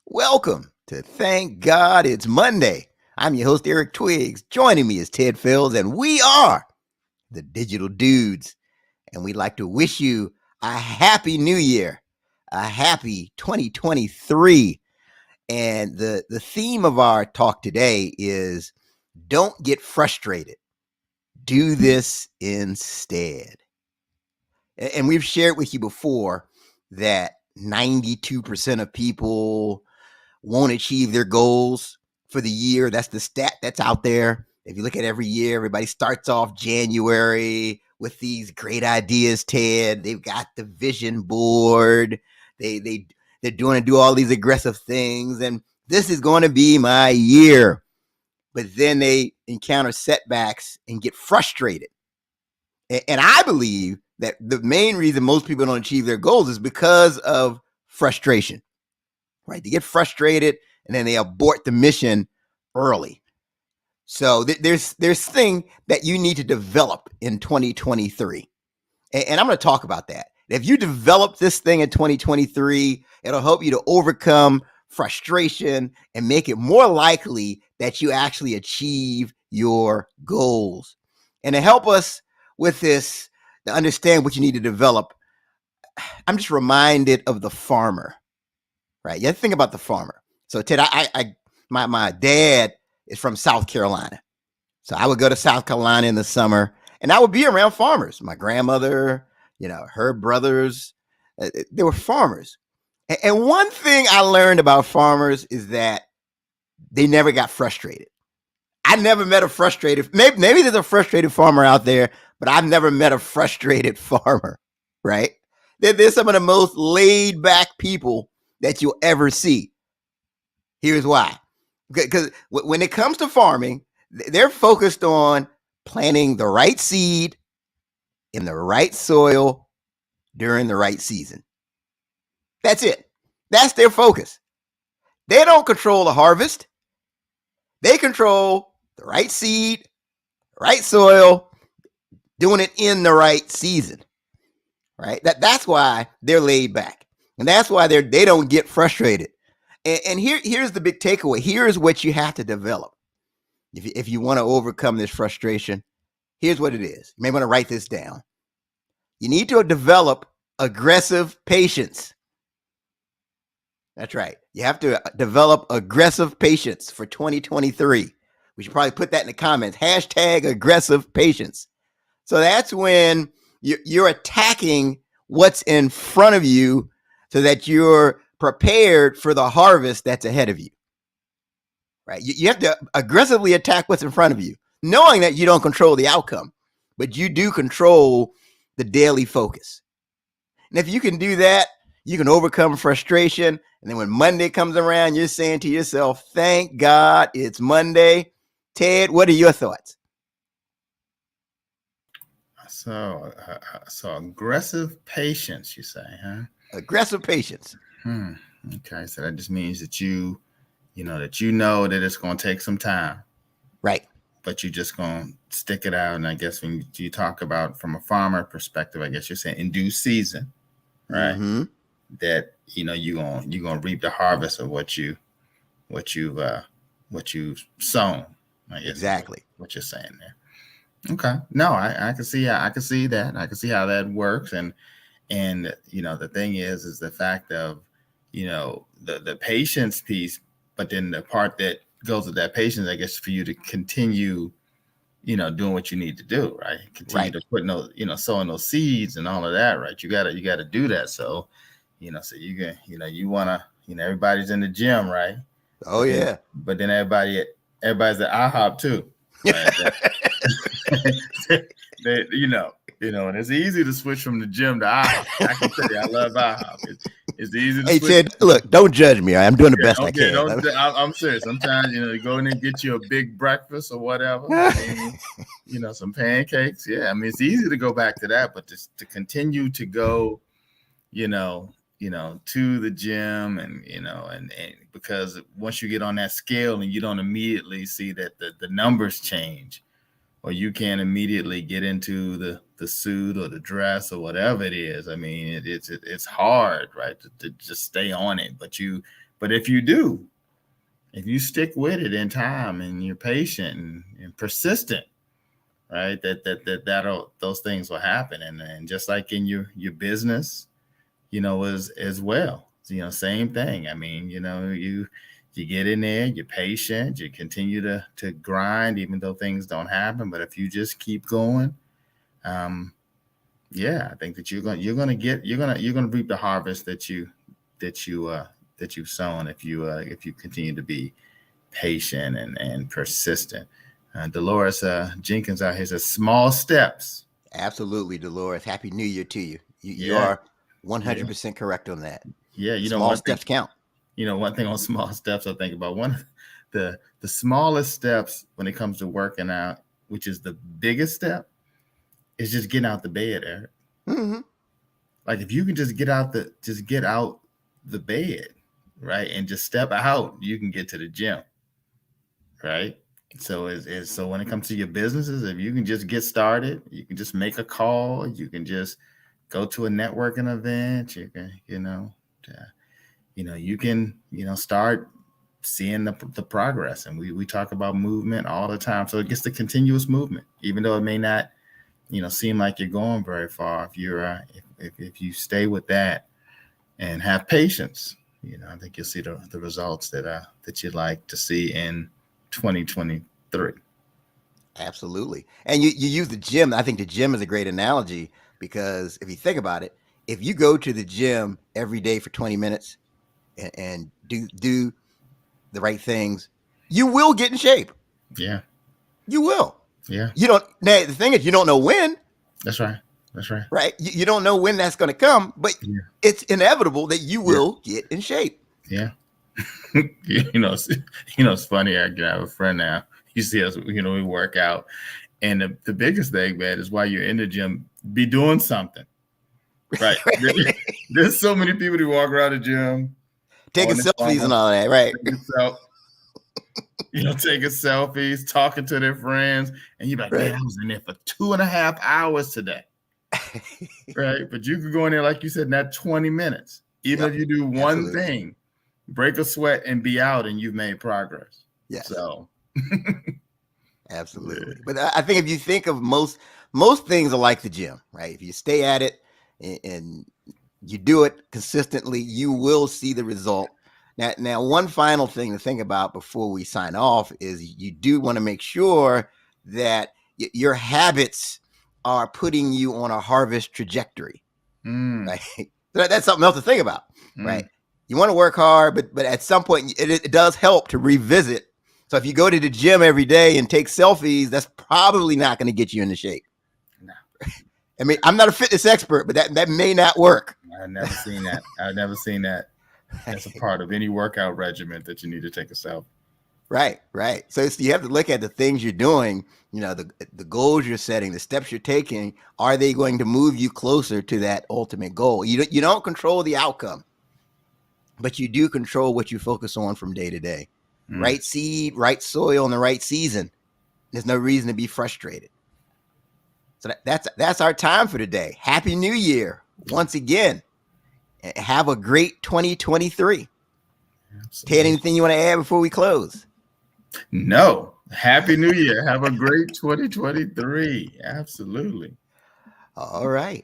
Welcome to Thank God It's Monday. I'm your host, Eric Twiggs. Joining me is Ted Fells, and we are the Digital Dudes. And we'd like to wish you a happy new year, a happy 2023. And the theme of our talk today is don't get frustrated. Do this instead. And we've shared with you before that 92% of people won't achieve their goals for the year. That's the stat that's out there. If you look at every year, everybody starts off January with these great ideas, Ted. They've got the vision board. They're doing to do all these aggressive things, and this is going to be my year. But then they encounter setbacks and get frustrated. And I believe that the main reason most people don't achieve their goals is because of frustration. Right? They get frustrated and then they abort the mission early. So there's thing that you need to develop in 2023. And I'm going to talk about that. If you develop this thing in 2023, it'll help you to overcome frustration and make it more likely that you actually achieve your goals. And to help us with this, to understand what you need to develop, I'm just reminded of the farmer. Right. You have to think about the farmer. So Ted, my dad is from South Carolina. So I would go to South Carolina in the summer and I would be around farmers. My grandmother, her brothers, they were farmers. And one thing I learned about farmers is that they never got frustrated. I never met a frustrated, maybe there's a frustrated farmer out there, but I've never met a frustrated farmer. Right. They're some of the most laid back people that you'll ever see. Here's why. Because when it comes to farming, they're focused on planting the right seed in the right soil during the right season. That's it. That's their focus. They don't control the harvest. They control the right seed, right soil, doing it in the right season. Right? That's why they're laid back. And that's why they don't get frustrated. And here's the big takeaway. Here's what you have to develop. If you want to overcome this frustration, here's what it is. You may want to write this down. You need to develop aggressive patience. That's right. You have to develop aggressive patience for 2023. We should probably put that in the comments. Hashtag aggressive patience. So that's when you're attacking what's in front of you so that you're prepared for the harvest that's ahead of you. Right? You have to aggressively attack what's in front of you, knowing that you don't control the outcome, but you do control the daily focus. And if you can do that, you can overcome frustration. And then when Monday comes around, you're saying to yourself, thank God it's Monday. Ted, what are your thoughts? So aggressive patience, you say, huh? Aggressive patience. Okay, so that just means that you know that it's going to take some time, right? But you're just going to stick it out. And I guess when you talk about from a farmer perspective, I guess you're saying in due season, right? Mm-hmm. That you're gonna reap the harvest of what you've sown. I guess exactly what you're saying there. Okay, no, I can see that. I can see how that works. And the thing is the fact of the patience piece, but then the part that goes with that patience, I guess, for you to continue doing what you need to do, right? Continue to put those, sowing those seeds and all of that, right? You gotta do that. So so you can you want to everybody's in the gym, right? Oh yeah. But then everybody's at IHOP too, right? And it's easy to switch from the gym to IHOP. I can tell you, I love IHOP. It's easy to switch. Ted, look, don't judge me. I'm doing the best I can. I'm serious. Sometimes, you go in and get you a big breakfast or whatever. Some pancakes. Yeah, I mean, it's easy to go back to that, but just to continue to go, to the gym and because once you get on that scale and you don't immediately see that the numbers change, or you can't immediately get into the suit or the dress or whatever it is. I mean, it's hard, right, to just stay on it. But But if you do, if you stick with it in time and you're patient and persistent, right, that'll those things will happen. And just like in your business, as well, same thing. I mean, you get in there, you're patient, you continue to grind, even though things don't happen. But if you just keep going, yeah, I think that you're gonna reap the harvest that you that you've sown if you continue to be patient and persistent. Dolores Jenkins out here says small steps. Absolutely, Dolores. Happy New Year to you. You Yeah, are yeah, 100% correct on that. yeah. Small steps count. One thing on small steps I think about, one of the smallest steps when it comes to working out, which is the biggest step, is just getting out the bed, Eric. Mm-hmm. Like if you can just get out the bed, right, and just step out, you can get to the gym, right? So when it comes to your businesses, if you can just get started, you can just make a call, you can just go to a networking event, you can, you can, start seeing the progress. And we talk about movement all the time. So it gets the continuous movement, even though it may not, seem like you're going very far. If you're, if you stay with that and have patience, I think you'll see the results that you'd like to see in 2023. Absolutely. And you use the gym. I think the gym is a great analogy because if you think about it, if you go to the gym every day for 20 minutes and do the right things, you will get in shape. Yeah. You will. Yeah. You don't. Now, the thing is, you don't know when. That's right. That's right. Right. You don't know when that's going to come, but Yeah. it's inevitable that you will get in shape. Yeah. It's funny. I have a friend now. You see us, we work out. And the biggest thing, man, is while you're in the gym, be doing something. Right. There's so many people who walk around the gym. Taking selfies and all that, right? Taking selfies, talking to their friends. And you're like, right. Man, I was in there for 2.5 hours today. Right. But you could go in there, like you said, in that 20 minutes. Even if you do one thing, break a sweat and be out, and you've made progress. Yes. So absolutely. But I think if you think of most things are like the gym, right? If you stay at it and you do it consistently, you will see the result. Now, one final thing to think about before we sign off is you do want to make sure that your habits are putting you on a harvest trajectory, right? So that's something else to think about, right? You want to work hard, but at some point it does help to revisit. So if you go to the gym every day and take selfies, that's probably not going to get you into shape. No. I mean, I'm not a fitness expert, but that may not work. I've never seen that. I've never seen that as a part of any workout regimen that you need to take a selfie. Right. So you have to look at the things you're doing, the goals you're setting, the steps you're taking. Are they going to move you closer to that ultimate goal? You don't control the outcome, but you do control what you focus on from day to day. Right seed, right soil, in the right season. There's no reason to be frustrated. So that's our time for today. Happy New Year once again. Have a great 2023. Absolutely. Ted, anything you want to add before we close? No. Happy New Year. Have a great 2023. Absolutely. All right.